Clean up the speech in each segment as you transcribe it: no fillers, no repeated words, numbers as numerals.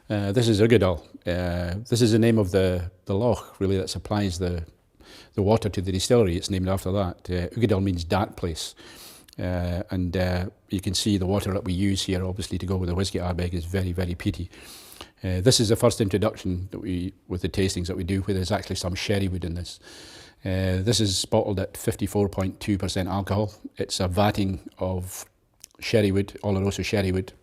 This is Uigeadail. This is the name of the loch, really, that supplies the water to the distillery. It's named after that. Uigeadail means dark place. And you can see the water that we use here, obviously, to go with the whisky Ardbeg is very, very peaty. This is the first introduction that with the tastings that we do, where there's actually some sherry wood in this. This is bottled at 54.2% alcohol. It's a vatting of sherry wood, Oloroso sherry wood,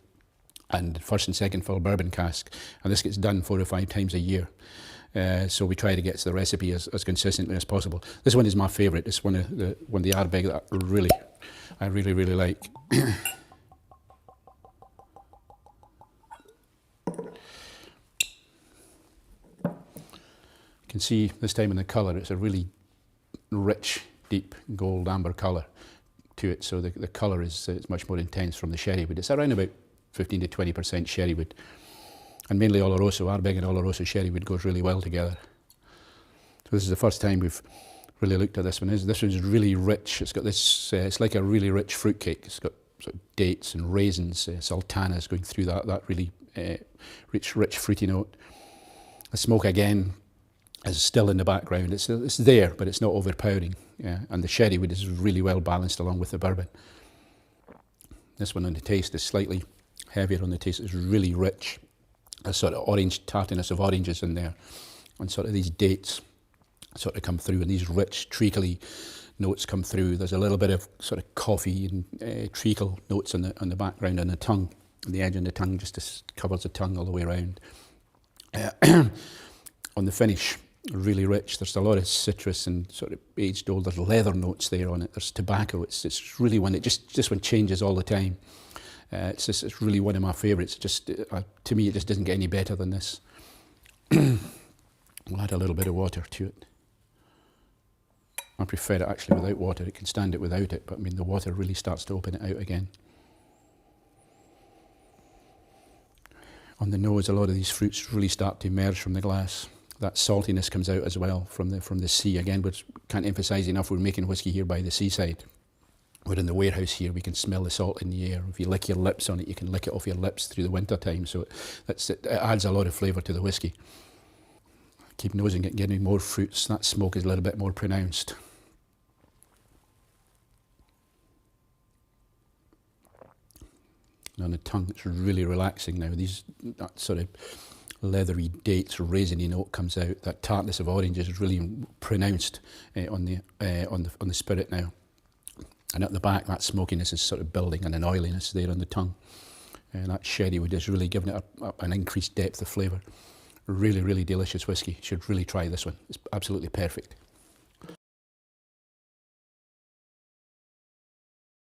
and first and second fill bourbon cask. And this gets done 4 or 5 times a year. So we try to get to the recipe as consistently as possible. This one is my favourite. It's one of the Ardbeg that I really like. You can see this time in the colour, it's a really rich, deep gold amber colour to it. So the colour is it's much more intense from the sherry wood. It's around about 15 to 20% sherry wood. And mainly Oloroso, Ardbeg and Oloroso sherry wood goes really well together. So this is the first time we've really looked at this one. This one's really rich. It's got this, it's like a really rich fruitcake. It's got sort of dates and raisins, sultanas going through that really rich fruity note. The smoke again is still in the background. It's there, but it's not overpowering. Yeah. And the sherry wood is really well balanced along with the bourbon. This one on the taste is slightly heavier on the taste. It's really rich. A sort of orange tartiness of oranges in there, and sort of these dates sort of come through, and these rich treacly notes come through. There's a little bit of sort of coffee and treacle notes on the background, and the tongue, on the edge of the tongue, just covers the tongue all the way around. On the finish, really rich. There's a lot of citrus and sort of aged old. There's leather notes there on it. There's tobacco. It's really one that this one changes all the time. It's really one of my favourites. To me, it just doesn't get any better than this. We'll add a little bit of water to it. I prefer it actually without water. It can stand it without it, but I mean the water really starts to open it out again. On the nose, a lot of these fruits really start to emerge from the glass. That saltiness comes out as well from the sea. Again, we can't emphasise enough, we're making whiskey here by the seaside. We're in the warehouse here, we can smell the salt in the air. If you lick your lips on it, you can lick it off your lips through the winter time. So it adds a lot of flavour to the whiskey. Keep nosing it, getting more fruits. That smoke is a little bit more pronounced. And on the tongue, it's really relaxing now. That sort of leathery dates, raisiny note comes out. That tartness of orange is really pronounced on the spirit now. And at the back, that smokiness is sort of building, and an oiliness there on the tongue. And that sherry wood is really giving it an increased depth of flavour. Really, really delicious whiskey. You should really try this one. It's absolutely perfect.